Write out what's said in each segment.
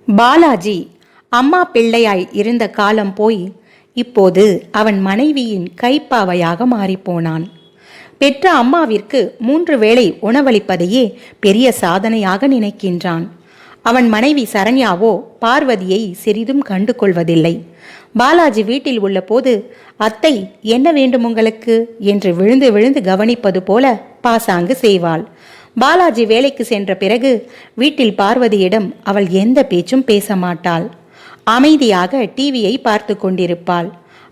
பாலாஜி அம்மா பிள்ளையாய் இருந்த காலம் போய் இப்போது அவன் மனைவியின் கைப்பாவையாக மாறிப்போனான். பெற்ற அம்மாவிற்கு 3 வேளை உணவளிப்பதையே பெரிய சாதனையாக நினைக்கின்றான். அவன் மனைவி சரண்யாவோ பார்வதியை சிறிதும் கண்டு கொள்வதில்லை. பாலாஜி வீட்டில் உள்ள போது, அத்தை என்ன வேண்டும் உங்களுக்கு என்று விழுந்து விழுந்து கவனிப்பது போல பாசாங்கு செய்வாள். பாலாஜி வேலைக்கு சென்ற பிறகு வீட்டில் பார்வதியிடம் அவள் எந்த பேச்சும் பேச மாட்டாள். அமைதியாக டிவியை பார்த்து கொண்டிருப்பாள்.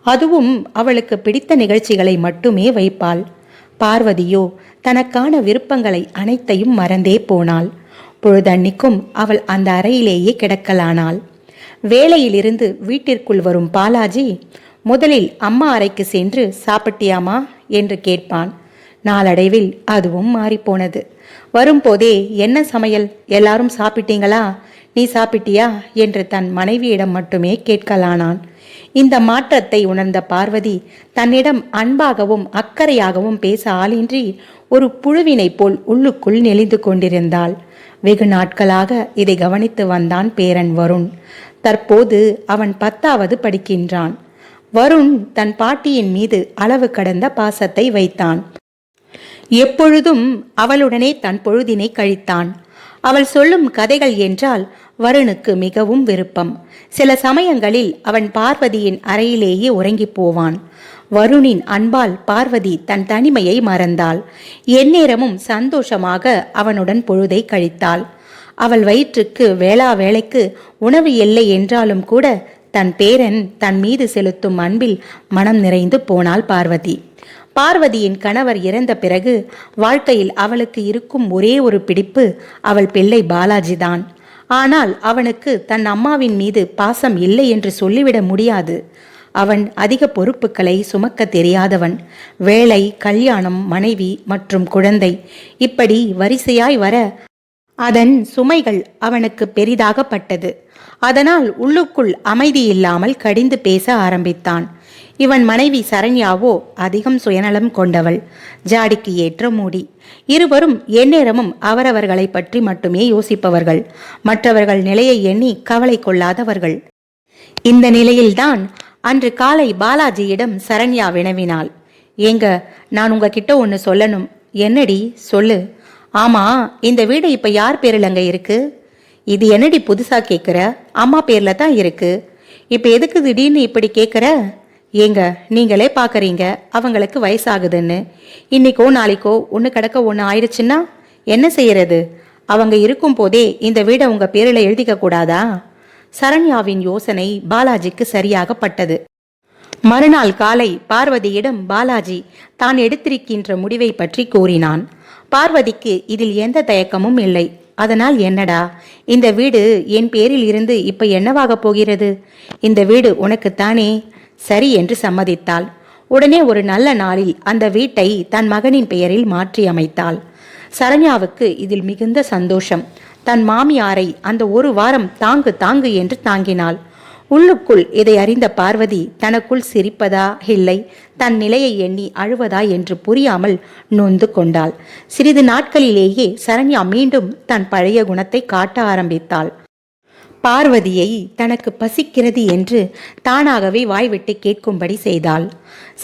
அதுவும் அவளுக்கு பிடித்த நிகழ்ச்சிகளை மட்டுமே வைப்பாள். பார்வதியோ தனக்கான விருப்பங்களை அனைத்தையும் மறந்தே போனாள். பொழுதன்னிக்கும் அவள் அந்த அறையிலேயே கிடக்கலானாள். வேலையிலிருந்து வீட்டிற்குள் வரும் பாலாஜி முதலில் அம்மா அறைக்கு சென்று சாப்பிட்டியாமா என்று கேட்பான். நாளடைவில் அதுவும் மாறிப்போனது. வரும்போதே என்ன சமையல், எல்லாரும் சாப்பிட்டீங்களா, நீ சாப்பிட்டியா என்று தன் மனைவியிடம் மட்டுமே கேட்கலானான். இந்த மாற்றத்தை உணர்ந்த பார்வதி தன்னிடம் அன்பாகவும் அக்கறையாகவும் பேச ஆளின்றி ஒரு புழுவினை போல் உள்ளுக்குள் நெளிந்து கொண்டிருந்தாள். வெகு நாட்களாக இதை கவனித்து வந்தான் பேரன் வருண். தற்போது அவன் 10வது படிக்கின்றான். வருண் தன் பாட்டியின் மீது அளவு கடந்த பாசத்தை வைத்தான். எப்பொழுதும் அவளுடனே தன் பொழுதினை கழித்தான். அவள் சொல்லும் கதைகள் என்றால் வருணுக்கு மிகவும் விருப்பம். சில சமயங்களில் அவன் பார்வதியின் அறையிலேயே உறங்கி போவான். வருணின் அன்பால் பார்வதி தன் தனிமையை மறந்தாள். எந்நேரமும் சந்தோஷமாக அவனுடன் பொழுதை கழித்தாள். அவள் வயிற்றுக்கு வேளா வேளைக்கு உணவு இல்லை என்றாலும் கூட தன் பேரன் தன் மீது செலுத்தும் அன்பில் மனம் நிறைந்து போனாள் பார்வதி. பார்வதியின் கணவர் இறந்த பிறகு வாழ்க்கையில் அவளுக்கு இருக்கும் ஒரே ஒரு பிடிப்பு அவள் பிள்ளை பாலாஜிதான். ஆனால் அவனுக்கு தன் அம்மாவின் மீது பாசம் இல்லை என்று சொல்லிவிட முடியாது. அவன் அதிக பொறுப்புகளை சுமக்க தெரியாதவன். வேலை, கல்யாணம், மனைவி மற்றும் குழந்தை இப்படி வரிசையாய் வர அதன் சுமைகள் அவனுக்கு பெரிதாகப்பட்டது. அதனால் உள்ளுக்குள் அமைதி இல்லாமல் கடிந்து பேச ஆரம்பித்தான். இவன் மனைவி சரண்யாவோ அதிகம் சுயநலம் கொண்டவள், ஜாடிக்கு ஏற்ற மூடி. இருவரும் எந்நேரமும் அவரவர்களை பற்றி மட்டுமே யோசிப்பவர்கள், மற்றவர்கள் நிலையை எண்ணி கவலை கொள்ளாதவர்கள். இந்த நிலையில்தான் அன்று காலை பாலாஜியிடம் சரண்யா வினவினாள். ஏங்க, நான் உங்ககிட்ட ஒன்று சொல்லணும். என்னடி, சொல்லு. ஆமா, இந்த வீடு இப்ப யார் பேர்லங்க இருக்கு? இது என்னடி புதுசா கேட்குற? அம்மா பேர்ல தான் இருக்கு. இப்ப எதுக்கு திடீர்னு இப்படி கேட்குற? ஏங்க, நீங்களே பார்க்குறீங்க அவங்களுக்கு வயசாகுதுன்னு. இன்னைக்கோ நாளைக்கோ ஒன்று கிடக்க ஒன்று ஆயிடுச்சுன்னா என்ன செய்யறது? அவங்க இருக்கும் போதே இந்த வீடை உங்க பேரில் எழுதிக்க கூடாதா? சரண்யாவின் யோசனை பாலாஜிக்கு சரியாகப்பட்டது. மறுநாள் காலை பார்வதியிடம் பாலாஜி தான் எடுத்திருக்கின்ற முடிவை பற்றி கூறினான். பார்வதிக்கு இதில் எந்த தயக்கமும் இல்லை. அதனால் என்னடா, இந்த வீடு என் பேரில் இருந்து இப்ப என்னவாக போகிறது? இந்த வீடு உனக்குத்தானே? சரி என்று சம்மதித்தாள். உடனே ஒரு நல்ல நாளில் அந்த வீட்டை தன் மகனின் பெயரில் மாற்றி அமைத்தாள். சரண்யாவுக்கு இதில் மிகுந்த சந்தோஷம். தன் மாமியாரை அந்த ஒரு வாரம் தாங்கு தாங்கு என்று தாங்கினாள். உள்ளுக்குள் இதை அறிந்த பார்வதி தனக்குள் சிரிப்பதா இல்லை தன் நிலையை எண்ணி அழுவதா என்று புரியாமல் நொந்து கொண்டாள். சிறிது நாட்களிலேயே சரண்யா மீண்டும் தன் பழைய குணத்தை காட்ட ஆரம்பித்தாள். பார்வதியை தனக்கு பசிக்கிறது என்று தானாகவே வாய்விட்டு கேட்கும்படி செய்தாள்.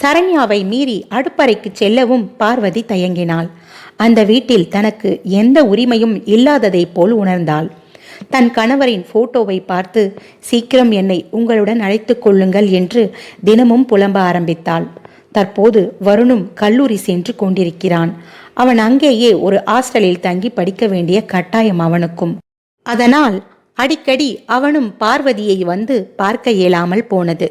சரண்யாவை மீறி அடுப்பறைக்கு செல்லவும் பார்வதி தயங்கினாள். அந்த வீட்டில் தனக்கு எந்த உரிமையும் இல்லாததை போல் உணர்ந்தாள். தன் கணவரின் போட்டோவை பார்த்து சீக்கிரம் என்னை உங்களுடன் அழைத்து கொள்ளுங்கள் என்று தினமும் புலம்ப ஆரம்பித்தாள். தற்போது வருணும் கல்லூரி சென்று கொண்டிருக்கிறான். அவன் அங்கேயே ஒரு ஹாஸ்டலில் தங்கி படிக்க வேண்டிய கட்டாயம் அவனுக்கும். அதனால் அடிக்கடி அவனும் பார்வதியை வந்து பார்க்க இயலாமல் போனது.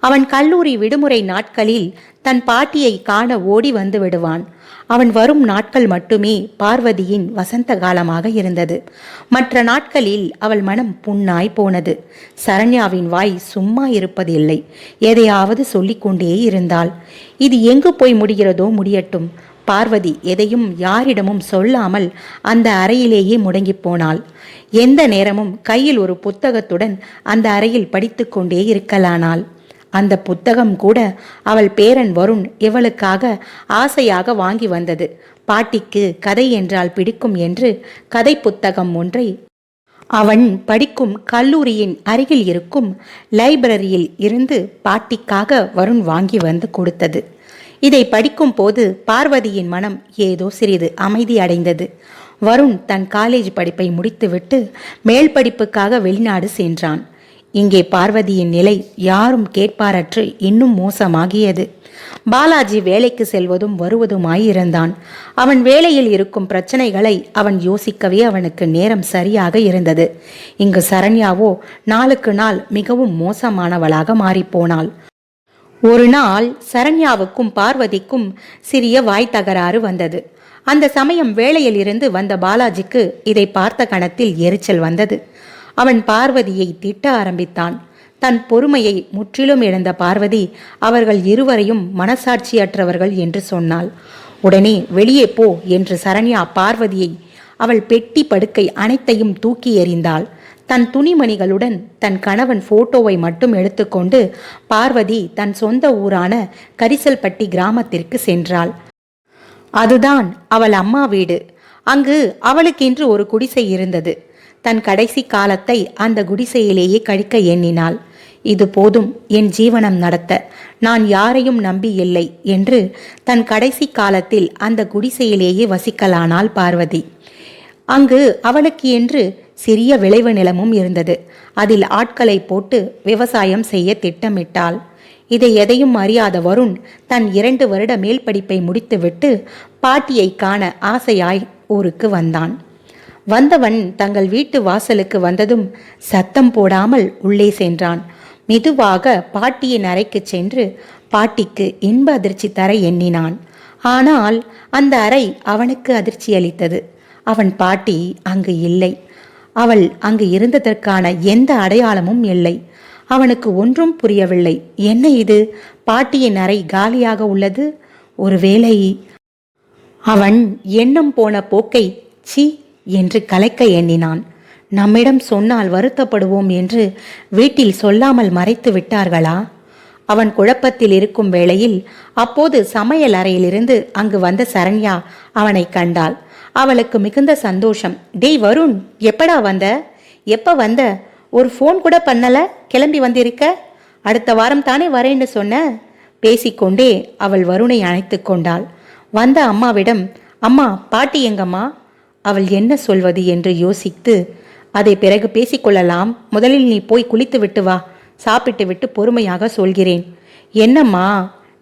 அவன் கல்லூரி விடுமுறை நாட்களில் தன் பாட்டியை காண ஓடி வந்து விடுவான். அவன் வரும் நாட்கள் மட்டுமே பார்வதியின் வசந்த காலமாக இருந்தது. மற்ற நாட்களில் அவள் மனம் புண்ணாய் போனது. சரண்யாவின் வாய் சும்மா இருப்பதில்லை. எதையாவது சொல்லிக்கொண்டே இருந்தாள். இது எங்கு போய் முடிகிறதோ முடியட்டும். பார்வதி எதையும் யாரிடமும் சொல்லாமல் அந்த அறையிலேயே முடங்கி போனாள். எந்த நேரமும் கையில் ஒரு புத்தகத்துடன் அந்த அறையில் படித்து கொண்டே இருக்கலானாள். அந்த புத்தகம் கூட அவள் பேரன் வருண் இவளுக்காக ஆசையாக வாங்கி வந்தது. பாட்டிக்கு கதை என்றால் பிடிக்கும் என்று கதை புத்தகம் ஒன்றை அவன் படிக்கும் கல்லூரியின் அருகில் இருக்கும் லைப்ரரியில் இருந்து பாட்டிக்காக வருண் வாங்கி வந்து கொடுத்தது. இதை படிக்கும் போது பார்வதியின் மனம் ஏதோ சிறிது அமைதி அடைந்தது. வருண் தன் காலேஜ் படிப்பை முடித்துவிட்டு மேல் படிப்புக்காக வெளிநாடு சென்றான். இங்கே பார்வதியின் நிலை யாரும் கேட்பாரற்று இன்னும் மோசமாகியது. பாலாஜி வேலைக்கு செல்வதும் வருவதுமாயிருந்தான். அவன் வேலையில் இருக்கும் பிரச்சனைகளை அவன் யோசிக்கவே அவனுக்கு நேரம் சரியாக இருந்தது. இங்கு சரண்யாவோ நாளுக்கு நாள் மிகவும் மோசமானவளாக மாறிப்போனாள். ஒரு நாள் சரண்யாவுக்கும் பார்வதிக்கும் சிறிய வாய் தகராறு வந்தது. அந்த சமயம் வேலையில் இருந்து வந்த பாலாஜிக்கு இதை பார்த்த கணத்தில் எரிச்சல் வந்தது. அவன் பார்வதியை திட்ட ஆரம்பித்தான். தன் பொறுமையை முற்றிலும் இழந்த பார்வதி அவர்கள் இருவரையும் மனசாட்சியற்றவர்கள் என்று சொன்னாள். உடனே வெளியே போ என்று சரண்யா பார்வதியை அவள் பெட்டி படுக்கை அனைத்தையும் தூக்கி எறிந்தாள். தன் துணிமணிகளுடன் தன் கணவன் போட்டோவை மட்டும் எடுத்துக்கொண்டு பார்வதி தன் சொந்த ஊரான கரிசல்பட்டி கிராமத்திற்கு சென்றாள். அதுதான் அவள் அம்மா வீடு. அங்கு அவளுக்கென்று ஒரு குடிசை இருந்தது. தன் கடைசி காலத்தை அந்த குடிசையிலேயே கழிக்க எண்ணினாள். இது போதும், என் ஜீவனம் நடத்த நான் யாரையும் நம்பி இல்லை என்று தன் கடைசி காலத்தில் அந்த குடிசையிலேயே வசிக்கலானாள் பார்வதி. அங்கு அவளுக்கு என்று சிறிய விளைவு நிலமும் இருந்தது. அதில் ஆட்களை போட்டு விவசாயம் செய்ய திட்டமிட்டாள். இதை எதையும் அறியாத வருண் தன் 2 வருட மேல் படிப்பை முடித்துவிட்டு பாட்டியை காண ஆசையாய் ஊருக்கு வந்தான். வந்தவன் தங்கள் வீட்டு வாசலுக்கு வந்ததும் சத்தம் போடாமல் உள்ளே சென்றான். மெதுவாக பாட்டியின் அறைக்கு சென்று பாட்டிக்கு இன்ப அதிர்ச்சி தர எண்ணினான். ஆனால் அந்த அறை அவனுக்கு அதிர்ச்சி அளித்தது. அவன் பாட்டி அங்கு இல்லை. அவள் அங்கு இருந்ததற்கான எந்த அடையாளமும் இல்லை. அவனுக்கு ஒன்றும் புரியவில்லை. என்ன இது? பாட்டியின் அறை காலியாக உள்ளது. ஒருவேளை... அவன் எண்ணம் போன போக்கை சி என்று கலைக்க எண்ணினான். நம்மிடம் சொன்னால் வருத்தப்படுவோம் என்று வீட்டில் சொல்லாமல் மறைத்து விட்டார்களா? அவன் குழப்பத்தில் இருக்கும் வேளையில் அப்போது சமையல் அறையிலிருந்து அங்கு வந்த சரண்யா அவனை கண்டாள். அவளுக்கு மிகுந்த சந்தோஷம். டேய் வருண், எப்படா வந்த? எப்ப வந்த? ஒரு ஃபோன் கூட பண்ணல, கிளம்பி வந்திருக்க? அடுத்த வாரம் தானே வரேன்னு சொன்ன. பேசிக்கொண்டே அவள் வருணை அணைத்து கொண்டாள். வந்த அம்மாவிடம், அம்மா பாட்டி எங்கம்மா? அவள் என்ன சொல்வது என்று யோசித்து, அதை பிறகு பேசிக்கொள்ளலாம், முதலில் நீ போய் குளித்து விட்டு வா, சாப்பிட்டு விட்டு பொறுமையாக சொல்கிறேன். என்னம்மா?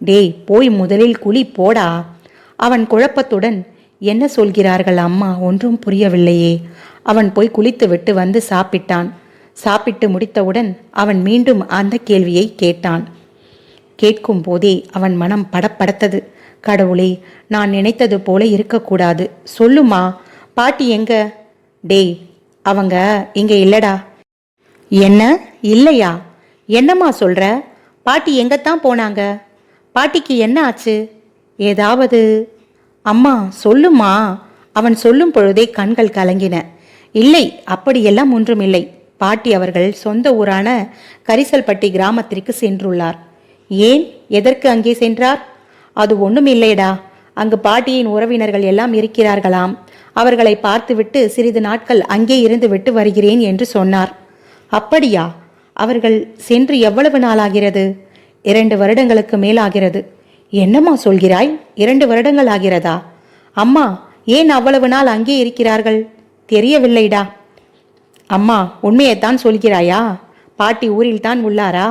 டேய் போய் முதலில் குளி போடா. அவன் குழப்பத்துடன், என்ன சொல்கிறார்கள் அம்மா? ஒன்றும் புரியவில்லையே. அவன் போய் குளித்து விட்டு வந்து சாப்பிட்டான். சாப்பிட்டு முடித்தவுடன் அவன் மீண்டும் அந்த கேள்வியை கேட்டான். கேட்கும் போதே அவன் மனம் படப்படத்தது. கடவுளே, நான் நினைத்தது போல இருக்கக்கூடாது. சொல்லுமா, பாட்டி எங்க? டேய், அவங்க இங்க இல்லடா. என்ன இல்லையா? என்னம்மா சொல்ற? பாட்டி எங்கத்தான் போனாங்க? பாட்டிக்கு என்ன ஆச்சு? ஏதாவது? அம்மா சொல்லுமா. அவன் சொல்லும் பொழுதே கண்கள் கலங்கின. இல்லை, அப்படியெல்லாம் ஒன்றுமில்லை. பாட்டி அவர்கள் சொந்த ஊரான கரிசல்பட்டி கிராமத்திற்கு சென்றுள்ளார். ஏன், எதற்கு அங்கே சென்றார்? அது ஒன்றும் இல்லைடா. அங்கு பாட்டியின் உறவினர்கள் எல்லாம் இருக்கிறார்களாம். அவர்களை பார்த்துவிட்டு சிறிது நாட்கள் அங்கே இருந்து விட்டு வருகிறேன் என்று சொன்னார். அப்படியா? அவர்கள் சென்று எவ்வளவு நாளாகிறது? 2 வருடங்களுக்கு மேலாகிறது. என்னம்மா சொல்கிறாய்? 2 வருடங்கள் ஆகிறதா? அம்மா, ஏன் அவ்வளவு நாள் அங்கே இருக்கிறார்கள்? தெரியவில்லைடா. அம்மா, உண்மையைத்தான் சொல்கிறாயா? பாட்டி ஊரில் தான் உள்ளாரா?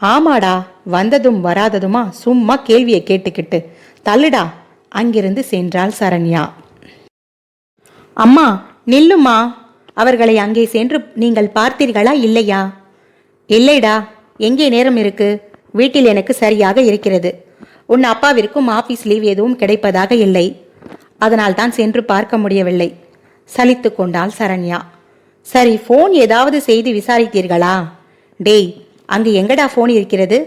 ஆமாடா. வந்ததும் வராததுமா சும்மா கேள்வியை கேட்டுக்கிட்டு தள்ளுடா. அங்கிருந்து சென்றாள் சரண்யா. அம்மா நில்லுமா. அவர்களை அங்கே சென்று நீங்கள் பார்த்தீர்களா இல்லையா? இல்லைடா. எங்கே நேரம் இருக்கு? வீட்டில் எனக்கு சரியாக இருக்கிறது. உன் அப்பாவிற்கும் ஆபீஸ் லீவ் எதுவும் கிடைப்பதாக இல்லை. அதனால் தான் சென்று பார்க்க முடியவில்லை. சலித்து கொண்டாள் சரண்யா. சரி, ஃபோன் ஏதாவது செய்து விசாரித்தீர்களா? டேய், அங்கு எங்கடா ஃபோன் இருக்கிறது?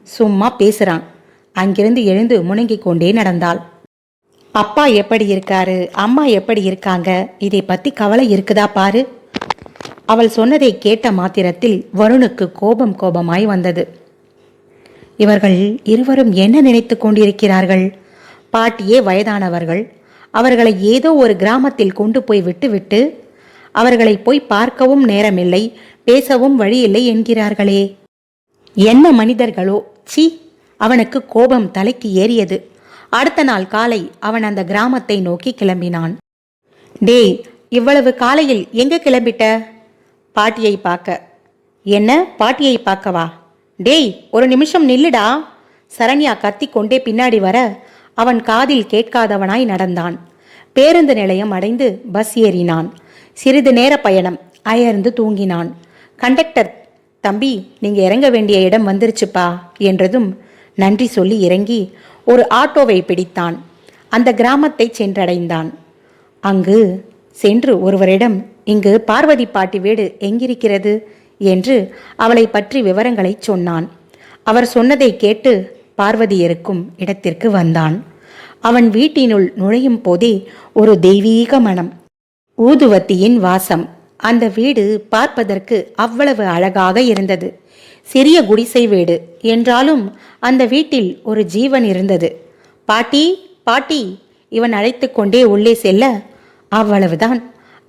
சும்மா பேசுறான். அங்கிருந்து எழுந்து முணங்கிக் கொண்டே நடந்தாள். அப்பா எப்படி இருக்காரு, அம்மா எப்படி இருக்காங்க, இதை பத்தி கவலை இருக்குதா பாரு. அவள் சொன்னதை கேட்ட மாத்திரத்தில் வருணுக்கு கோபமாய் வந்தது. இவர்கள் இருவரும் என்ன நினைத்து கொண்டிருக்கிறார்கள்? பாட்டியே வயதானவர்கள். அவர்களை ஏதோ ஒரு கிராமத்தில் கொண்டு போய் விட்டு அவர்களை போய் பார்க்கவும் நேரமில்லை, பேசவும் வழியில்லை என்கிறார்களே. என்ன மனிதர்களோ! சி! அவனுக்கு கோபம் தலைக்கு ஏறியது. அடுத்த நாள் காலை அவன் அந்த கிராமத்தை நோக்கி கிளம்பினான். டேய், இவ்வளவு காலையில் எங்க கிளம்பிட்ட? பாட்டியை பார்க்க. என்ன, பாட்டியை பார்க்கவா? டேய், ஒரு நிமிஷம் நில்லுடா! சரண்யா கத்தி கொண்டே பின்னாடி வர அவன் காதில் கேட்காதவனாய் நடந்தான். பேருந்து நிலையம் அடைந்து பஸ் ஏறினான். சிறிது நேர பயணம். அயர்ந்து தூங்கினான். கண்டக்டர், தம்பி, நீங்க இறங்க வேண்டிய இடம் வந்துருச்சுப்பா என்றதும் நன்றி சொல்லி இறங்கி ஒரு ஆட்டோவை பிடித்தான். அந்த கிராமத்தை சென்றடைந்தான். அங்கு சென்று ஒருவரிடம், இங்கு பார்வதி பாட்டி வீடு எங்கிருக்கிறது என்று அவளை பற்றி விவரங்களை சொன்னான். அவர் சொன்னதை கேட்டு பார்வதி இருக்கும் இடத்திற்கு வந்தான். அவன் வீட்டினுள் நுழையும் போதே ஒரு தெய்வீக மனம், ஊதுவத்தியின் வாசம். அந்த வீடு பார்ப்பதற்கு அவ்வளவு அழகாக இருந்தது. சிறிய குடிசை வீடு என்றாலும் அந்த வீட்டில் ஒரு ஜீவன் இருந்தது. பாட்டி, பாட்டி, இவன் அழைத்து கொண்டே உள்ளே செல்ல அவ்வளவுதான்.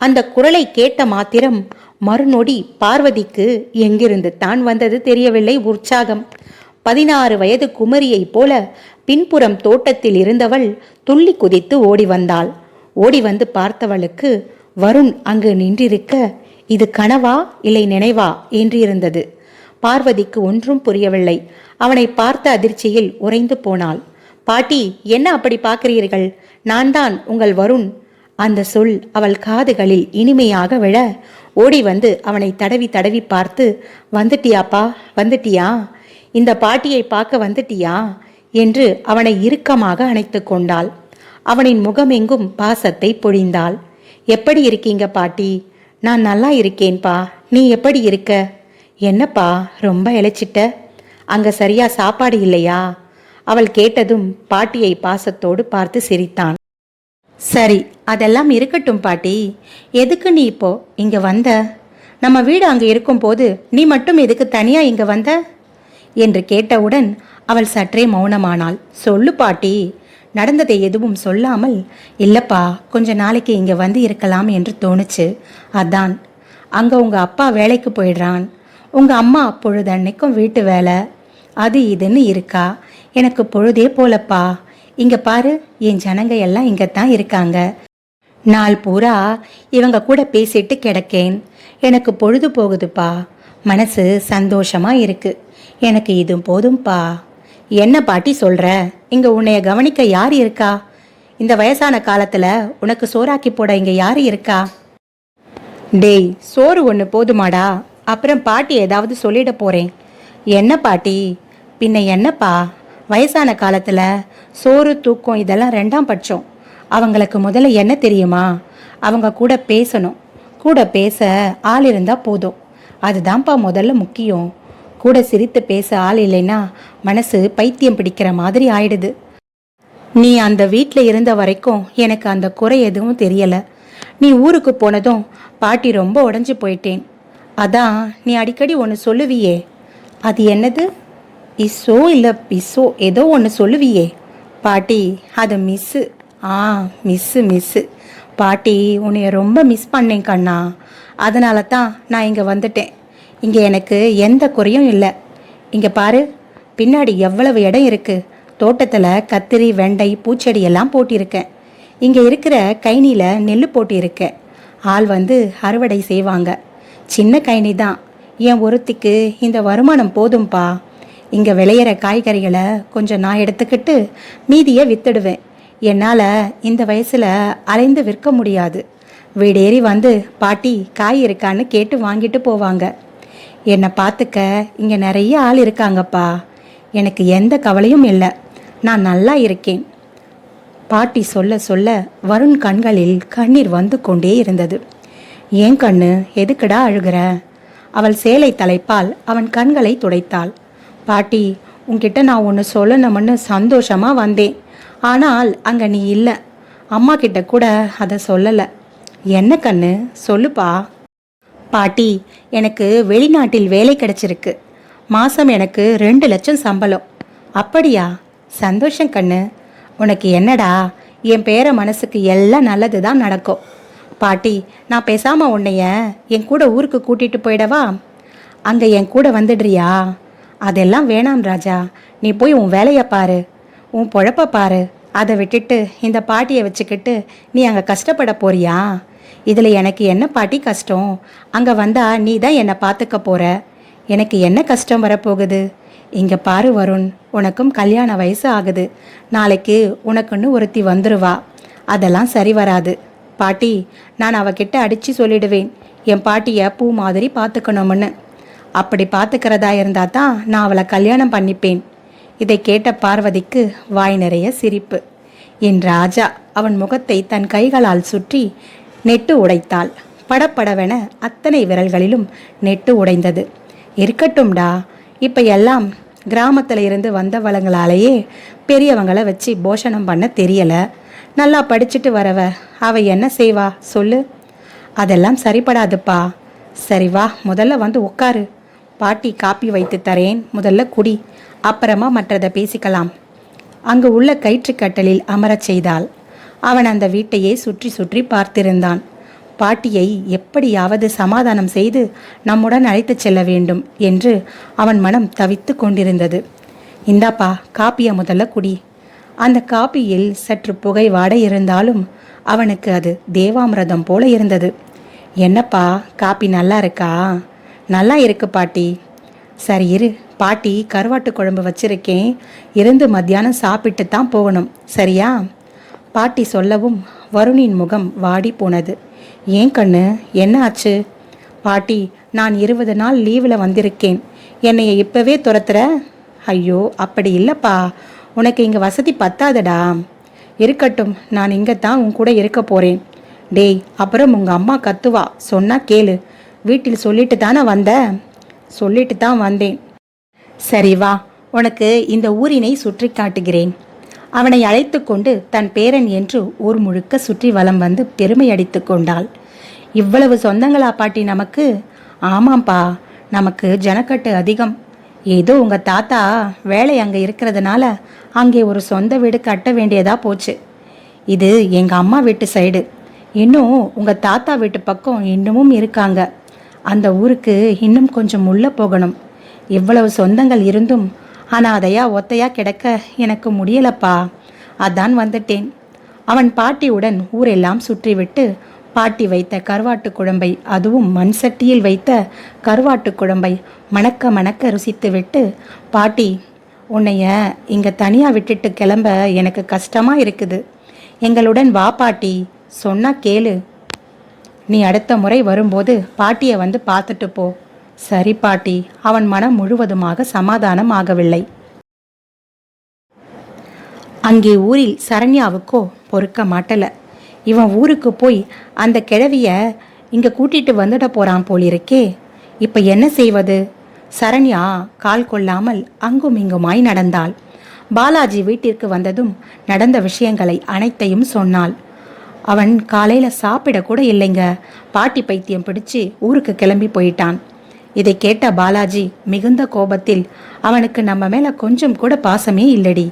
அந்த குரலை கேட்ட மாத்திரம் மறுநொடி பார்வதிக்கு எங்கிருந்து தான் வந்தது தெரியவில்லை உற்சாகம். 16 வயது குமரியைப் போல பின்புறம் தோட்டத்தில் இருந்தவள் துள்ளி குதித்து ஓடி வந்தாள். ஓடி வந்து பார்த்தவளுக்கு வருண் அங்கு நின்றிருக்க இது கனவா இல்லை நினைவா என்று இருந்தது. பார்வதிக்கு ஒன்றும் புரியவில்லை. அவனை பார்த்த அதிர்ச்சியில் உறைந்து போனாள். பாட்டி, என்ன அப்படி பார்க்கிறீர்கள்? நான் தான் உங்கள் வருண். அந்த சொல் அவள் காதுகளில் இனிமையாக விழ ஓடி வந்து அவனை தடவி தடவி பார்த்து, வந்துட்டியாப்பா, வந்துட்டியா? இந்த பாட்டியை பார்க்க வந்துட்டியா என்று அவனை இறுக்கமாக அணைத்து கொண்டாள். அவனின் முகமெங்கும் பாசத்தை பொழிந்தாள். எப்படி இருக்கீங்க பாட்டி? நான் நல்லா இருக்கேன்பா. நீ எப்படி இருக்க? என்னப்பா ரொம்ப இழைச்சிட்ட? அங்க சரியா சாப்பாடு இல்லையா? அவள் கேட்டதும் பாட்டியை பாசத்தோடு பார்த்து சிரித்தான். சரி, அதெல்லாம் இருக்கட்டும் பாட்டி. எதுக்கு நீ இப்போ இங்க வந்த? நம்ம வீடு அங்க இருக்கும் போது நீ மட்டும் எதுக்கு தனியா இங்க வந்த என்று கேட்டவுடன் அவள் சற்றே மௌனமானாள். சொல்லு பாட்டி. நடந்ததை எதுவும் சொல்லாமல், இல்லப்பா, கொஞ்ச நாளைக்கு இங்க வந்து இருக்கலாம் என்று தோணுச்சு, அதான். அங்க உங்க அப்பா வேலைக்கு போயிடுறான், உங்க அம்மா பொழுதன்னைக்கும் வீட்டு வேலை அது இதுன்னு இருக்கா. எனக்கு பொழுதே போலப்பா. இங்க பாரு, என் ஜனங்க எல்லாம் இங்கத்தான் இருக்காங்க. நாள் பூரா இவங்க கூட பேசிட்டு கிடக்கேன். எனக்கு பொழுது போகுதுப்பா. மனசு சந்தோஷமா இருக்கு. எனக்கு இது போதும்பா. என்ன பாட்டி சொல்ற? இங்க உன்னைய கவனிக்க யார் இருக்கா? இந்த வயசான காலத்துல உனக்கு சோறாக்கி போட இங்க யாரு இருக்கா? டேய், சோறு ஒன்று போதுமாடா? அப்புறம் பாட்டி ஏதாவது சொல்லிட போறேன். என்ன பாட்டி? பின்ன என்னப்பா, வயசான காலத்துல சோறு தூக்கம் இதெல்லாம் 2ஆம் பட்சம். அவங்களுக்கு முதல்ல என்ன தெரியுமா? அவங்க கூட பேசணும். கூட பேச ஆள் இருந்தா போதும். அதுதான்ப்பா முதல்ல முக்கியம். கூட சிரித்து பேச ஆள் இல்லைன்னா மனசு பைத்தியம் பிடிக்கிற மாதிரி ஆயிடுது. நீ அந்த வீட்டில் இருந்த வரைக்கும் எனக்கு அந்த குறை எதுவும் தெரியல. நீ ஊருக்கு போனதும் பாட்டி ரொம்ப உடஞ்சி போயிட்டேன். அதான் நீ அடிக்கடி ஒன்று சொல்லுவியே, அது என்னது? இஸ்ஸோ இல்லை பிஸ்ஸோ ஏதோ ஒன்று சொல்லுவியே பாட்டி, அது மிஸ்ஸு. மிஸ்ஸு. பாட்டி, உன்னைய ரொம்ப மிஸ் பண்ணேன் கண்ணா. அதனால தான் நான் இங்கே வந்துட்டேன். இங்கே எனக்கு எந்த குறையும் இல்லை. இங்கே பாரு, பின்னாடி எவ்வளவு இடம் இருக்குது. தோட்டத்தில் கத்திரி, வெண்டை, பூச்செடி எல்லாம் போட்டிருக்கேன். இங்கே இருக்கிற கைனியில் நெல் போட்டிருக்கேன். ஆள் வந்து அறுவடை செய்வாங்க. சின்ன கைனி தான். என் ஒருத்திக்கு இந்த வருமானம் போதும்பா. இங்கே விளையிற காய்கறிகளை கொஞ்சம் நான் எடுத்துக்கிட்டு மீதியை வித்துடுவேன். என்னால் இந்த வயசில் அலைந்து விற்க முடியாது. வீடேறி வந்து பாட்டி காய் இருக்கான்னு கேட்டு வாங்கிட்டு போவாங்க. என்னை பார்த்துக்க இங்கே நிறைய ஆள் இருக்காங்கப்பா. எனக்கு எந்த கவலையும் இல்லை. நான் நல்லா இருக்கேன். பாட்டி சொல்ல சொல்ல வருண் கண்களில் கண்ணீர் வந்து கொண்டே இருந்தது. ஏன் கண்ணு, எதுக்குடா அழுகிற? அவள் சேலை தலைப்பால் அவன் கண்களை துடைத்தாள். பாட்டி, உன்கிட்ட நான் ஒன்று சொல்லணும்னு சந்தோஷமாக வந்தேன். ஆனால் அங்கே நீ இல்லை. அம்மா கிட்ட கூட அதை சொல்லலை. என்ன கண்ணு, சொல்லுப்பா. பாட்டி, எனக்கு வெளிநாட்டில் வேலை கிடைச்சிருக்கு. மாதம் எனக்கு 2 லட்சம் சம்பளம். அப்படியா? சந்தோஷம் கண்ணு. உனக்கு என்னடா, என் பேர மனசுக்கு எல்லாம் நல்லது தான் நடக்கும். பாட்டி, நான் பேசாம உன்னைய என் கூட ஊருக்கு கூட்டிட்டு போயிடவா? அங்க என் கூட வந்துடுறியா? அதெல்லாம் வேணாம் ராஜா, நீ போய் உன் வேலையை பாரு, உன் பொழப்ப பாரு. அதை விட்டுட்டு இந்த பாட்டியை வச்சுக்கிட்டு நீ அங்கே கஷ்டப்பட போறியா? இதில் எனக்கு என்ன பாட்டி கஷ்டம்? அங்கே வந்தா நீ தான் என்னை பார்த்துக்க போற. எனக்கு என்ன கஷ்டம் வரப்போகுது? இங்கே பாரு வருண், உனக்கும் கல்யாண வயசு ஆகுது. நாளைக்கு உனக்குன்னு ஒருத்தி வந்துருவா. அதெல்லாம் சரி வராது பாட்டி. நான் அவகிட்ட அடித்து சொல்லிடுவேன், என் பாட்டியை பூ மாதிரி பார்த்துக்கணும்னு. அப்படி பார்த்துக்கிறதா இருந்தா தான் நான் அவளை கல்யாணம் பண்ணிப்பேன். இதை கேட்ட பார்வதிக்கு வாய் நிறைய சிரிப்பு. என் ராஜா அவன் முகத்தை தன் கைகளால் சுற்றி நெட்டு உடைத்தாள். படப்படவென அத்தனை விரல்களிலும் நெட்டு உடைந்தது. இருக்கட்டும்டா, இப்போ எல்லாம் கிராமத்தில் இருந்து வந்தவளங்களாலேயே பெரியவங்களை வச்சு போஷணம் பண்ண தெரியலை. நல்லா படிச்சுட்டு வரவ அவ என்ன செய்வா சொல்லு? அதெல்லாம் சரிப்படாதுப்பா. சரி வா, முதல்ல வந்து உட்காரு. பாட்டி காப்பி வைத்து தரேன், முதல்ல குடி, அப்புறமா மற்றதை பேசிக்கலாம். அங்கு உள்ள கயிற்றுக்கட்டலில் அமரச் செய்தாள். அவன் அந்த வீட்டையே சுற்றி சுற்றி பார்த்திருந்தான். பாட்டியை எப்படியாவது சமாதானம் செய்து நம்முடன் அழைத்துச் செல்ல வேண்டும் என்று அவன் மனம் தவித்து கொண்டிருந்தது. இந்தாப்பா, காப்பியை முதல்ல குடி. அந்த காப்பியில் சற்று புகை வாட இருந்தாலும் அவனுக்கு அது தேவாமிரதம் போல இருந்தது. என்னப்பா, காப்பி நல்லா இருக்கா? நல்லா இருக்கு பாட்டி. சரி இரு, பாட்டி கருவாட்டு குழம்பு வச்சிருக்கேன், இருந்து மத்தியானம் சாப்பிட்டு தான் போகணும், சரியா? பாட்டி சொல்லவும் வருணின் முகம் வாடி போனது. ஏன் கண்ணு, என்ன ஆச்சு? பாட்டி, நான் 20 நாள் லீவில் வந்திருக்கேன், என்னைய இப்பவே துரத்துற? ஐயோ அப்படி இல்லைப்பா, உனக்கு இங்கே வசதி பத்தாதடா. இருக்கட்டும், நான் இங்கே தான் உன் கூட இருக்க போகிறேன். டேய், அப்புறம் உங்கள் அம்மா கத்துவா, சொன்னா கேளு. வீட்டில் சொல்லிட்டு தானே வந்த? சொல்லிட்டு தான் வந்தேன். சரி வா, உனக்கு இந்த ஊரினை சுற்றி காட்டுகிறேன். அவனை அழைத்து கொண்டு தன் பேரன் என்று ஊர் முழுக்க சுற்றி வலம் வந்து பெருமை அடித்து கொண்டாள். இவ்வளவு சொந்தங்களா பாட்டி நமக்கு? ஆமாம்ப்பா, நமக்கு ஜனக்கட்டு அதிகம். ஏதோ உங்கள் தாத்தா வேலை அங்கே இருக்கிறதுனால அங்கே ஒரு சொந்த வீடு கட்ட வேண்டியதா போச்சு. இது எங்கள் அம்மா வீட்டு சைடு. இன்னும் உங்கள் தாத்தா வீட்டு பக்கம் இன்னமும் இருக்காங்க. அந்த ஊருக்கு இன்னும் கொஞ்சம் உள்ள போகணும். இவ்வளவு சொந்தங்கள் இருந்தும் அனாதையா ஒத்தையா கிடக்க எனக்கு முடியலப்பா. அதான் வந்துட்டேன். அவன் பாட்டியுடன் ஊரெல்லாம் சுற்றிவிட்டு பாட்டி வைத்த கருவாட்டு குழம்பை, அதுவும் மண் சட்டியில் வைத்த கருவாட்டு குழம்பை மணக்க மணக்க ருசித்துவிட்டு, பாட்டி, உன்னைய இங்கே தனியாக விட்டுட்டு கிளம்ப எனக்கு கஷ்டமாக இருக்குது. எங்களுடன் வா பாட்டி, சொன்னா கேளு. நீ அடுத்த முறை வரும்போது பாட்டியை வந்து பார்த்துட்டு போ. சரி பாட்டி. அவன் மனம் முழுவதுமாக சமாதானம் ஆகவில்லை. அங்கே ஊரில் சரண்யாவுக்கோ பொறுக்க மாட்டல. இவன் ஊருக்கு போய் அந்த கிழவிய இங்கே கூட்டிட்டு வந்துட போறான் போலிருக்கே. இப்போ என்ன செய்வது? சரண்யா கால் கொள்ளாமல் அங்கும் இங்குமாய் நடந்தாள். பாலாஜி வீட்டிற்கு வந்ததும் நடந்த விஷயங்களை அனைத்தையும் சொன்னாள். அவன் காலையில் சாப்பிட கூட இல்லைங்க, பாட்டி பைத்தியம் பிடிச்சு ஊருக்கு கிளம்பி போயிட்டான். இதை கேட்ட பாலாஜி மிகுந்த கோபத்தில், அவனுக்கு நம்ம மேலே கொஞ்சம் கூட பாசமே இல்லடி,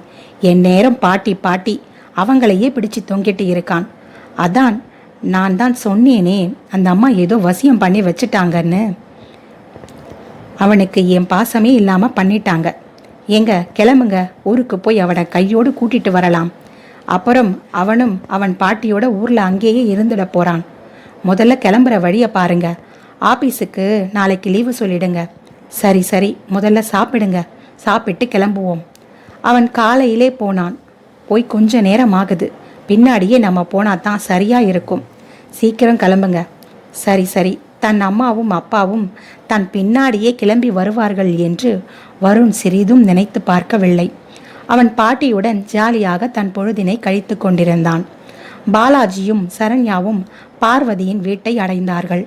என் நேரம் பாட்டி பாட்டி அவங்களையே பிடிச்சு தொங்கிட்டு இருக்கான். அதான் நான் தான் சொன்னேனே, அந்த அம்மா ஏதோ வசியம் பண்ணி வச்சுட்டாங்கன்னு. அவனுக்கு என் பாசமே இல்லாமல் பண்ணிட்டாங்க. எங்க கிளம்புங்க, ஊருக்கு போய் அவனை கையோடு கூட்டிட்டு வரலாம். அப்புறம் அவனும் அவன் பாட்டியோட ஊரில் அங்கேயே இருந்துட போகிறான். முதல்ல கிளம்புற வழியை பாருங்க. ஆபீஸுக்கு நாளைக்கு லீவு சொல்லிடுங்க. சரி சரி, முதல்ல சாப்பிடுங்க, சாப்பிட்டு கிளம்புவோம். அவன் காலையிலே போனான். போய் கொஞ்ச நேரம் ஆகுது. பின்னாடியே நம்ம போனால் தான் சரியாக இருக்கும். சீக்கிரம் கிளம்புங்க. சரி சரி. தன் அம்மாவும் அப்பாவும் தன் பின்னாடியே கிளம்பி வருவார்கள் என்று வருண் சிறிதும் நினைத்து பார்க்கவில்லை. அவன் பாட்டியுடன் ஜாலியாக தன் பொழுதினை கழித்து கொண்டிருந்தான். பாலாஜியும் சரண்யாவும் பார்வதியின் வீட்டை அடைந்தார்கள்.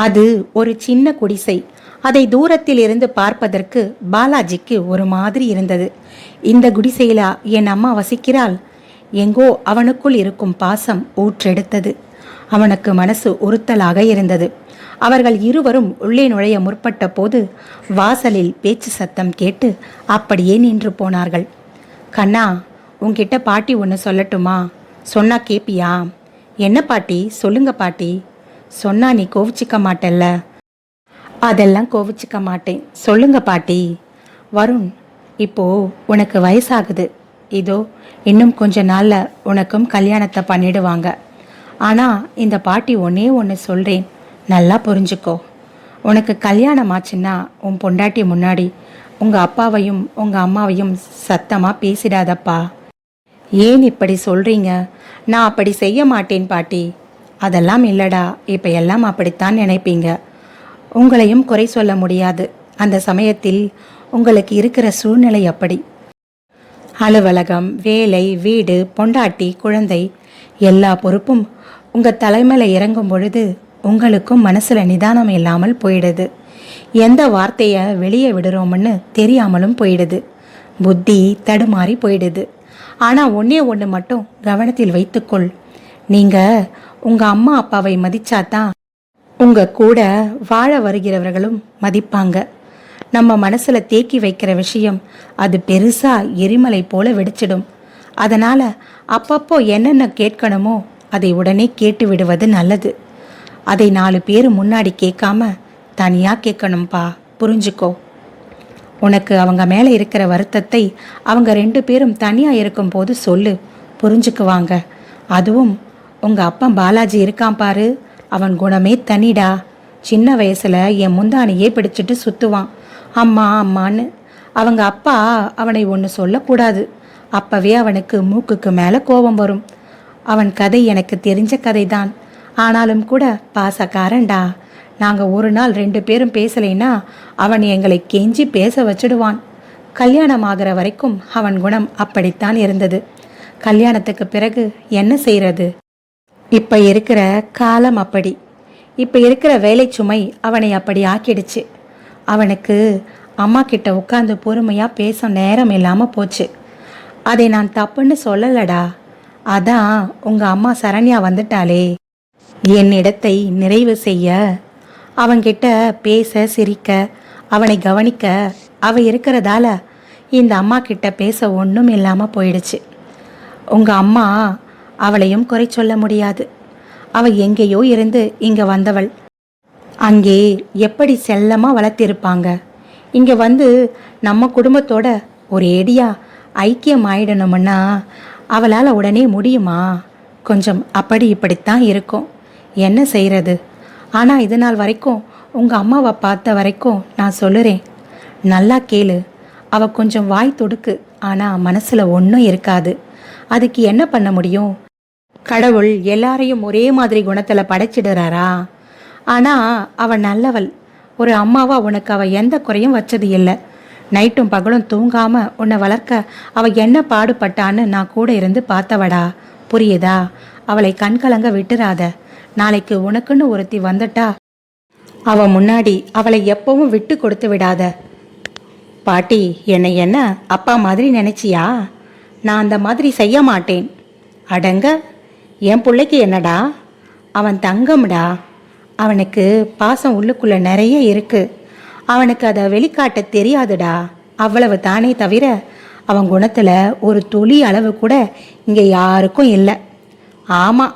அது ஒரு சின்ன குடிசை. அதை தூரத்தில் இருந்து பார்ப்பதற்கு பாலாஜிக்கு ஒரு மாதிரி இருந்தது. இந்த குடிசையிலா என் அம்மா வசிக்கிறாள்? எங்கோ அவனுக்குள் இருக்கும் பாசம் ஊற்றெடுத்தது. அவனுக்கு மனசு உறுத்தலாக இருந்தது. அவர்கள் இருவரும் உள்ளே நுழைய முற்பட்ட போது வாசலில் பேச்சு சத்தம் கேட்டு அப்படியே நின்று போனார்கள். கண்ணா, உன்கிட்ட பாட்டி ஒன்று சொல்லட்டுமா? சொன்னா கேப்பியா? என்ன பாட்டி, சொல்லுங்க பாட்டி. சொன்னா நீ கோவிச்சிக்க மாட்டல்ல? அதெல்லாம் கோவிச்சிக்க மாட்டேன், சொல்லுங்க பாட்டி. வருண், இப்போ உனக்கு வயசாகுது. இதோ இன்னும் கொஞ்ச நாள்ல உனக்கும் கல்யாணத்தை பண்ணிடுவாங்க. ஆனா இந்த பாட்டி ஒன்னே ஒன்று சொல்றேன், நல்லா புரிஞ்சுக்கோ. உனக்கு கல்யாணம் ஆச்சுன்னா உன் பொண்டாட்டி முன்னாடி உங்க அப்பாவையும் உங்க அம்மாவையும் சத்தமா பேசிடாதப்பா. ஏன் இப்படி சொல்றீங்க? நான் அப்படி செய்ய மாட்டேன் பாட்டி. அதெல்லாம் இல்லடா, இப்ப எல்லாம் அப்படித்தான் நினைப்பீங்க. உங்களையும் குறை சொல்ல முடியாது. அந்த சமயத்தில் உங்களுக்கு இருக்கிற சூழ்நிலை அப்படி. அலுவலகம், வேலை, வீடு, பொண்டாட்டி, குழந்தை எல்லா பொறுப்பும் உங்க தலைமையில இறங்கும் பொழுது உங்களுக்கும் மனசுல நிதானம் இல்லாமல் போயிடுது. எந்த வார்த்தைய வெளியே விடுறோம்னு தெரியாமலும் போயிடுது. புத்தி தடுமாறி போயிடுது. ஆனா ஒன்னே ஒன்று மட்டும் கவனத்தில் வைத்துக்கொள். நீங்க உங்க அம்மா அப்பாவை மதிச்சாதான் உங்க கூட வாழ வருகிறவர்களும் மதிப்பாங்க. நம்ம மனசுல தேக்கி வைக்கிற விஷயம் அது பெருசா எரிமலை போல வெடிச்சிடும். அதனால அப்பப்போ என்னென்ன கேட்கணுமோ அதை உடனே கேட்டு விடுவது நல்லது. அதை 4 பேர் முன்னாடி கேட்காம தனியா கேட்கணும்பா, புரிஞ்சுக்கோ. உனக்கு அவங்க மேல இருக்கிற வருத்தத்தை அவங்க 2 பேரும் தனியா இருக்கும்போது சொல்லு, புரிஞ்சுக்குவாங்க. அதுவும் உங்க அப்பன் பாலாஜி இருக்கான் பாரு, அவன் குணமே தனிடா. சின்ன வயசுல என் முந்தானையே பிடிச்சிட்டு சுத்துவான், அம்மா அம்மான்னு. அவங்க அப்பா அவனை ஒன்று சொல்லக்கூடாது, அப்பவே அவனுக்கு மூக்குக்கு மேல கோபம் வரும். அவன் கதை எனக்கு தெரிஞ்ச கதைதான். ஆனாலும் கூட பாசக்காரன்டா. நாங்க ஒரு நாள் 2 பேரும் பேசலைன்னா அவன் எங்களை கெஞ்சி பேச வச்சிடுவான். கல்யாணம் ஆகிற வரைக்கும் அவன் குணம் அப்படித்தான் இருந்தது. கல்யாணத்துக்கு பிறகு என்ன செய்யறது? இப்ப இருக்கிற காலம் அப்படி. இப்ப இருக்கிற வேலை சுமை அவனை அப்படி ஆக்கிடுச்சு. அவனுக்கு அம்மா கிட்ட உட்கார்ந்து பொறுமையா பேச நேரம் இல்லாம போச்சு. அதை நான் தப்புன்னு சொல்லலடா. அதான் உங்க அம்மா சரண்யா வந்துட்டாளே என் இடத்தை நிறைவு செய்ய. அவன்கிட்ட பேச, சிரிக்க, அவனை கவனிக்க அவ இருக்கிறதால இந்த அம்மா கிட்ட பேச ஒன்றும் இல்லாம போயிடுச்சு. உங்க அம்மா அவளையும் குறை சொல்ல முடியாது. அவ எங்கேயோ இருந்து இங்க வந்தவள். அங்கே எப்படி செல்லமா வளர்த்திருப்பாங்க. இங்க வந்து நம்ம குடும்பத்தோட ஒரேடியா ஐக்கியம் ஆயிடணும்னா அவளால் உடனே முடியுமா? கொஞ்சம் அப்படி இப்படித்தான் இருக்கும். என்ன செய்யறது? ஆனா இது நாள் வரைக்கும் உங்க அம்மாவை பார்த்த வரைக்கும் நான் சொல்லுறேன், நல்லா கேளு. அவ கொஞ்சம் வாய் தொடுக்கு, ஆனா மனசுல ஒன்றும் இருக்காது. அதுக்கு என்ன பண்ண முடியும்? கடவுள் எல்லாரையும் ஒரே மாதிரி குணத்துல படைச்சிடுறாரா? ஆனா அவ நல்லவள். ஒரு அம்மாவா உனக்கு அவ எந்த குறையும் வச்சது இல்லை. நைட்டும் பகலும் தூங்காம உன்னை வளர்க்க அவ என்ன பாடுபட்டான்னு நான் கூட இருந்து பார்த்தவடா, புரியுதா? அவளை கண்கலங்க விட்டுறாத. நாளைக்கு உனக்குன்னு ஒருத்தி வந்துட்டா அவ முன்னாடி அவளை எப்பவும் விட்டு கொடுத்து விடாத. பாட்டி, என்னை என்ன அப்பா மாதிரி நினைச்சியா? நான் அந்த மாதிரி செய்ய மாட்டேன். அடங்க, என் பிள்ளைக்கு என்னடா? அவன் தங்கம்டா. அவனுக்கு பாசம் உள்ளுக்குள்ள நிறைய இருக்கு. அவனுக்கு அதை வெளிக்காட்ட தெரியாதுடா, அவ்வளவு தானே தவிர அவன் குணத்துல ஒரு துளி அளவு கூட இங்க யாருக்கும் இல்லை. ஆமா,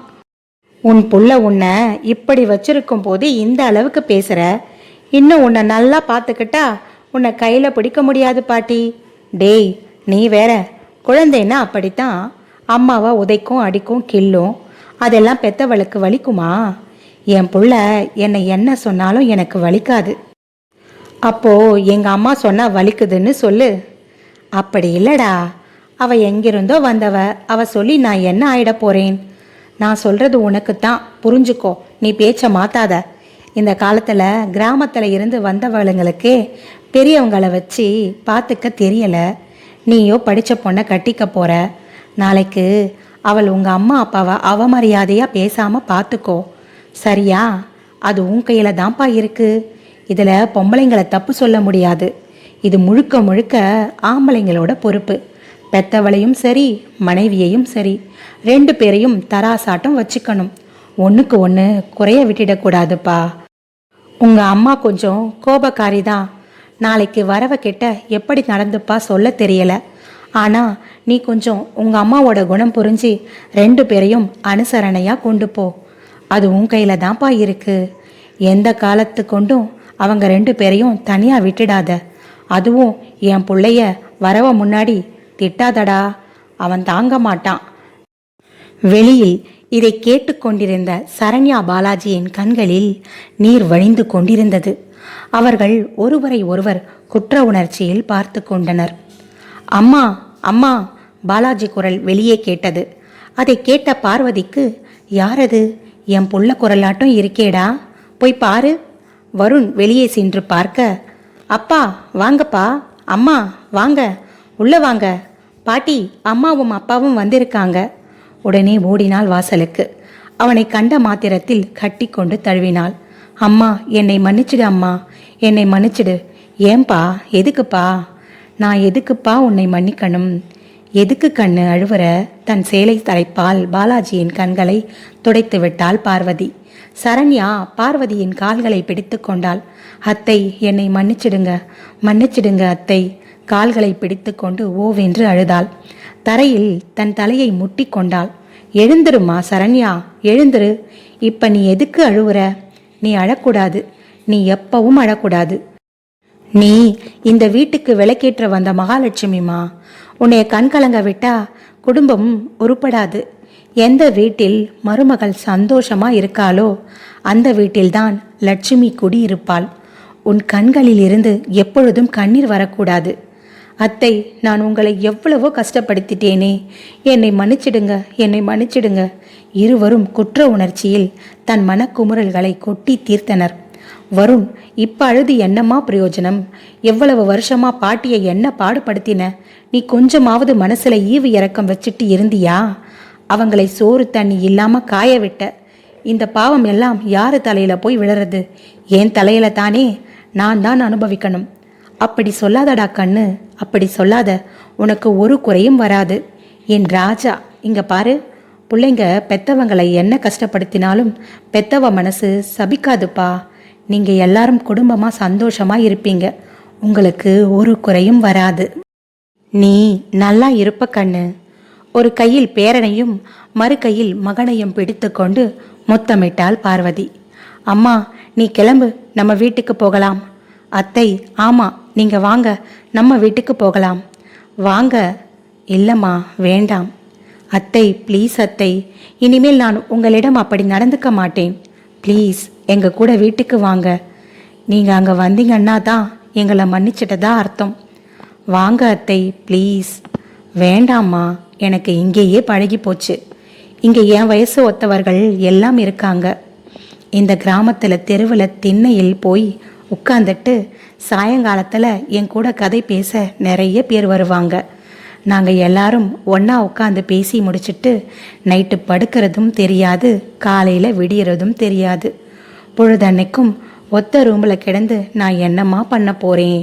உன் புள்ள உன்னை இப்படி வச்சிருக்கும் போது இந்த அளவுக்கு பேசுற. இன்னும் உன்னை நல்லா பார்த்துக்கிட்டா உன்னை கையில பிடிக்க முடியாது பாட்டி. டேய், நீ வேற. குழந்தைன்னா அப்படித்தான், அம்மாவை உதைக்கும், அடிக்கும், கில்லும். அதெல்லாம் பெத்தவளுக்கு வலிக்குமா? என் புள்ள என்னை என்ன சொன்னாலும் எனக்கு வலிக்காது. அப்போ எங்க அம்மா சொன்னா வலிக்குதுன்னு சொல்லு. அப்படி இல்லடா, அவ எங்கிருந்தோ வந்தவ. அவ சொல்லி நான் என்ன ஆயிட போறேன்? நான் சொல்றது உனக்குத்தான், புரிஞ்சுக்கோ. நீ பேச்ச மாத்தாத. இந்த காலத்துல கிராமத்துல இருந்து வந்தவளுங்களுக்கே பெரியவங்களை வச்சு பார்த்துக்க தெரியல. நீயோ படிச்ச பொண்ணை கட்டிக்க போற. நாளைக்கு அவள் உங்க அம்மா அப்பாவை அவமரியாதையா பேசாம பார்த்துக்கோ, சரியா? அது உன் கையில தான்ப்பா இருக்கு. இதுல பொம்பளைங்களை தப்பு சொல்ல முடியாது. இது முழுக்க முழுக்க ஆம்பளைங்களோட பொறுப்பு. பெத்தவளையும் சரி, மனைவியையும் சரி, 2 பேரையும் தராசாட்டம் வச்சுக்கணும். ஒன்றுக்கு ஒன்று குறைய விட்டுடக்கூடாதுப்பா. உங்க அம்மா கொஞ்சம் கோபக்காரி தான். நாளைக்கு வரவ கிட்ட எப்படி நடந்துப்பா சொல்ல தெரியல. ஆனால் நீ கொஞ்சம் உங்கள் அம்மாவோட குணம் புரிஞ்சு 2 பேரையும் அனுசரணையாக கொண்டு போ. அது உன் கையில் தான்ப்பா இருக்கு. எந்த காலத்து கொண்டும் அவங்க 2 பேரையும் தனியாக விட்டுடாத. அதுவும் என் பிள்ளைய வரவ முன்னாடி திட்டாதடா, அவன் தாங்க மாட்டான். வெளியில் இதை கேட்டுக்கொண்டிருந்த சரண்யா பாலாஜியின் கண்களில் நீர் வழிந்து கொண்டிருந்தது. அவர்கள் ஒருவரை ஒருவர் குற்ற உணர்ச்சியில் பார்த்து கொண்டனர். அம்மா அம்மா, பாலாஜி குரல் வெளியே கேட்டது. அதை கேட்ட பார்வதிக்கு, யாரது? என் புள்ள குரலாட்டம் இருக்கேடா, போய் பாரு. வருண் வெளியே சென்று பார்க்க, அப்பா வாங்கப்பா, அம்மா வாங்க, உள்ள வாங்க, பாட்டி அம்மாவும் அப்பாவும் வந்திருக்காங்க. உடனே ஓடினாள் வாசலுக்கு. அவனை கண்ட மாத்திரத்தில் கட்டி கொண்டு தழுவினாள். அம்மா என்னை மன்னிச்சிடு, அம்மா என்னை மன்னிச்சிடு. ஏன்பா, எதுக்குப்பா? நான் எதுக்குப்பா உன்னை மன்னிக்கணும்? எதுக்கு கண்ணு அழுவுற? தன் சேலை தலைப்பால் பாலாஜியின் கண்களை துடைத்து விட்டாள் பார்வதி. சரண்யா பார்வதியின் கால்களை பிடித்து கொண்டாள். அத்தை என்னை மன்னிச்சிடுங்க, மன்னிச்சிடுங்க அத்தை. கால்களை பிடித்து கொண்டு ஓவென்று அழுதாள். தரையில் தன் தலையை முட்டி கொண்டாள். எழுந்துருமா சரண்யா, எழுந்துரு. இப்ப நீ எதுக்கு அழுவுற? நீ அழக்கூடாது, நீ எப்பவும் அழக்கூடாது. நீ இந்த வீட்டுக்கு விளக்கேற்ற வந்த மகாலட்சுமிமா. உன்னைய கண்கலங்க விட்டா குடும்பம் உருப்படாது. எந்த வீட்டில் மருமகள் சந்தோஷமா இருக்காளோ அந்த வீட்டில்தான் லட்சுமி குடியிருப்பாள். உன் கண்களில் இருந்து எப்பொழுதும் கண்ணீர் வரக்கூடாது. அத்தை, நான் உங்களை எவ்வளவோ கஷ்டப்படுத்திட்டேனே, என்னை மன்னிச்சிடுங்க, என்னை மன்னிச்சிடுங்க. இருவரும் குற்ற உணர்ச்சியில் தன் மனக்குமுறல்களை கொட்டி தீர்த்தனர். வருண், இப்ப அழுது என்னம்மா பிரயோஜனம்? எவ்வளவு வருஷமா பாட்டியை என்ன பாடுபடுத்தின? நீ கொஞ்சமாவது மனசுல ஈவு இறக்கம் வச்சுட்டு இருந்தியா? அவங்களை சோறு தண்ணி இல்லாம காய விட்ட. இந்த பாவம் எல்லாம் யாரு தலையில போய் விழறது? என் தலையில தானே, நான் தான் அனுபவிக்கணும். அப்படி சொல்லாதடா கண்ணு, அப்படி சொல்லாத. உனக்கு ஒரு குறையும் வராது. என் ராஜா, இங்க பாரு, பிள்ளைங்க பெத்தவங்களை என்ன கஷ்டப்படுத்தினாலும் பெத்தவ மனசு சபிக்காதுப்பா. நீங்க எல்லாரும் குடும்பமா சந்தோஷமா இருப்பீங்க. உங்களுக்கு ஒரு குறையும் வராது. நீ நல்லா இருப்ப கண்ணு. ஒரு கையில் பேரனையும் மறு கையில் மகனையும் பிடித்து கொண்டு முத்தமிட்டாள் பார்வதி. அம்மா நீ கிளம்பு, நம்ம வீட்டுக்கு போகலாம். அத்தை, ஆமா நீங்க வாங்க, நம்ம வீட்டுக்கு போகலாம். வாங்க. இல்லம்மா வேண்டாம். அத்தை ப்ளீஸ் அத்தை, இனிமேல் நான் உங்களிடம் அப்படி நடந்துக்க மாட்டேன். ப்ளீஸ் எங்க கூட வீட்டுக்கு வாங்க. நீங்க அங்க வந்தீங்கன்னா தான் எங்களை மன்னிச்சிட்டதா அர்த்தம். வாங்க அத்தை ப்ளீஸ். வேண்டாம்மா, எனக்கு இங்கேயே பழகி போச்சு. இங்கே என் வயசு ஒத்தவர்கள் எல்லாம் இருக்காங்க. இந்த கிராமத்தில் தெருவில் திண்ணையில் போய் உட்காந்துட்டு சாயங்காலத்தில் என் கூட கதை பேச நிறைய பேர் வருவாங்க. நாங்கள் எல்லாரும் ஒன்றா உட்காந்து பேசி முடிச்சுட்டு நைட்டு படுக்கிறதும் தெரியாது, காலையில் விடியறதும் தெரியாது. பொழுதன்னைக்கும் ஒத்த ரூமில் கிடந்து நான் என்னம்மா பண்ண போகிறேன்?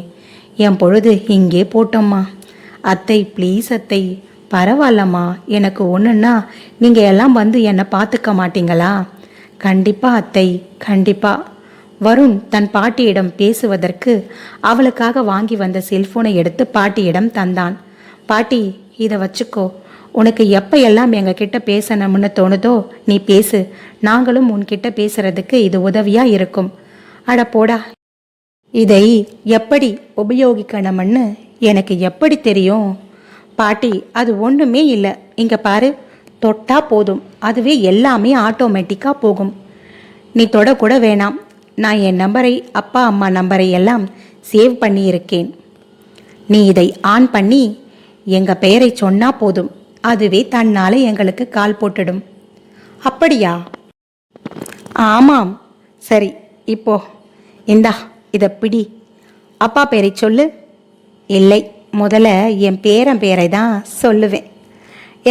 என் பொழுது இங்கே போட்டோம்மா. அத்தை ப்ளீஸ் அத்தை, பரவாயில்லம்மா, எனக்கு ஒன்றுன்னா நீங்கள் எல்லாம் வந்து என்னை பார்த்துக்க மாட்டீங்களா? கண்டிப்பாக அத்தை, கண்டிப்பாக. வருண் தன் பாட்டியிடம் பேசுவதற்கு அவளுக்காக வாங்கி வந்த செல்போனை எடுத்து பாட்டியிடம் தந்தான். பாட்டி, இதை வச்சுக்கோ. உனக்கு எப்போ எல்லாம் எங்ககிட்ட பேசணும்னு தோணுதோ நீ பேசு. நாங்களும் உன்கிட்ட பேசுறதுக்கு இது உதவியா இருக்கும். அட போடா, இதை எப்படி உபயோகிக்கணும்னு எனக்கு எப்படி தெரியும்? பாட்டி, அது ஒன்றுமே இல்லை. இங்கே பாரு, தொட்டா போதும், அதுவே எல்லாமே ஆட்டோமேட்டிக்காக போகும். நீ தொடக்கூட வேணாம். நான் என் நம்பரை, அப்பா அம்மா நம்பரை எல்லாம் சேவ் பண்ணியிருக்கேன். நீ இதை ஆன் பண்ணி எங்கள் பெயரை சொன்னா போதும், அதுவே தன்னாலே எங்களுக்கு கால் போட்டுடும். அப்படியா? ஆமாம். சரி, இப்போ இந்தா இதை பிடி. அப்பா பேரை சொல்லு. இல்லை, முதல்ல என் பேரன் பேரை தான் சொல்லுவேன்.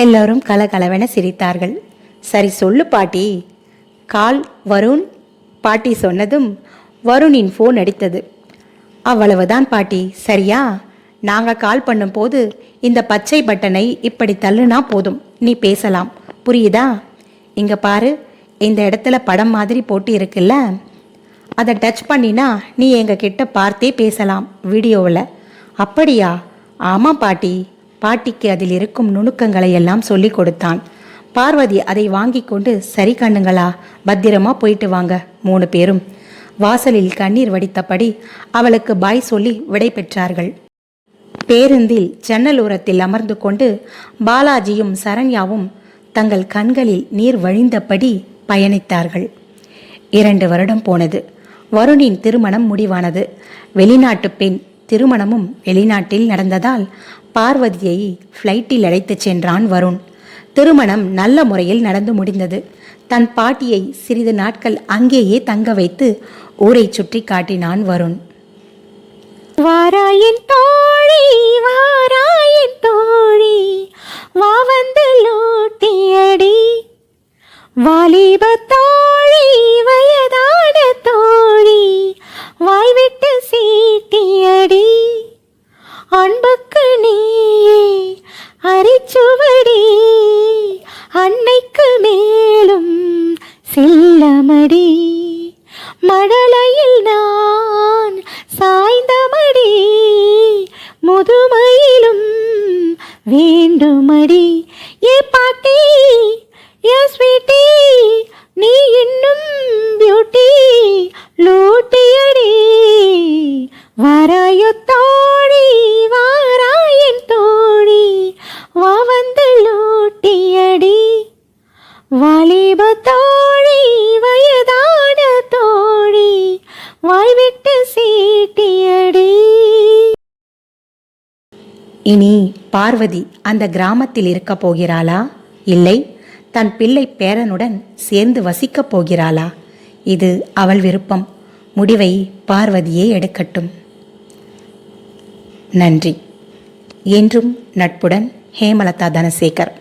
எல்லோரும் கலகலவென சிரித்தார்கள். சரி சொல்லு பாட்டி. கால் வருண். பாட்டி சொன்னதும் வருணின் ஃபோன் அடித்தது. அவ்வளவுதான் பாட்டி, சரியா? நாங்கள் கால் பண்ணும்போது இந்த பச்சை பட்டனை இப்படி தள்ளுனா போதும், நீ பேசலாம். புரியுதா? இங்கே பாரு, இந்த இடத்துல படம் மாதிரி போட்டு இருக்குல்ல, அதை டச் பண்ணினா நீ எங்ககிட்ட பார்த்தே பேசலாம் வீடியோவில். அப்படியா? ஆமாம் பாட்டி, பாட்டிக்கு அதில் இருக்கும் நுணுக்கங்களை எல்லாம் சொல்லி கொடுத்தான். பார்வதி அதை வாங்கி கொண்டு, சரி கண்ணுங்களா, பத்திரமா போயிட்டு வாங்க 3 பேரும். வாசலில் கண்ணீர் வடித்தபடி அவளுக்கு பாய் சொல்லி விடை பெற்றார்கள். பேருந்தில் ஜன்னலோரத்தில் அமர்ந்து கொண்டு பாலாஜியும் சரண்யாவும் தங்கள் கண்களில் நீர் வழிந்தபடி பயணித்தார்கள். 2 வருடம் போனது. வருணின் திருமணம் முடிவானது. வெளிநாட்டு பெண் திருமணமும் வெளிநாட்டில் நடந்ததால் பார்வதியை ஃப்ளைட்டில் அழைத்துச் சென்றான் வருண். திருமணம் நல்ல முறையில் நடந்து முடிந்தது. தன் பாட்டியை சிறிது நாட்கள் அங்கேயே தங்க வைத்து ஊரை சுற்றி காட்டினான் வருண். வாராயின் தோழி வாராயின் தோழி வா வந்து லூட்டியடி, வாலிப தோழி வயதான தோழி வாய் விட்டு சீட்டியடி, அன்புக்கு நீயே அரிச்சுவடி, அன்னைக்கு மேலும் செல்லமடி, மழலையில் நான் சாய்ந்தமடி, முதுமையிலும் வேண்டுமடி, ஏ பாட்டி ஏ ஸ்வீட்டி நீ இன்னும் பியூட்டி லூட்டியடி, வாராயோ தோழி வாராயின் தோழி வா வந்து லூட்டியடி, வாலிப தோழி வயதான தோழி வாய் விட்டு சீட்டியடி. இனி பார்வதி அந்த கிராமத்தில் இருக்க போகிறாளா, இல்லை தன் பிள்ளை பேரனுடன் சேர்ந்து வசிக்கப் போகிறாளா? இது அவள் விருப்பம். முடிவை பார்வதியே எடுக்கட்டும். நன்றி. என்றும் நட்புடன், ஹேமலதா தனசேகர்.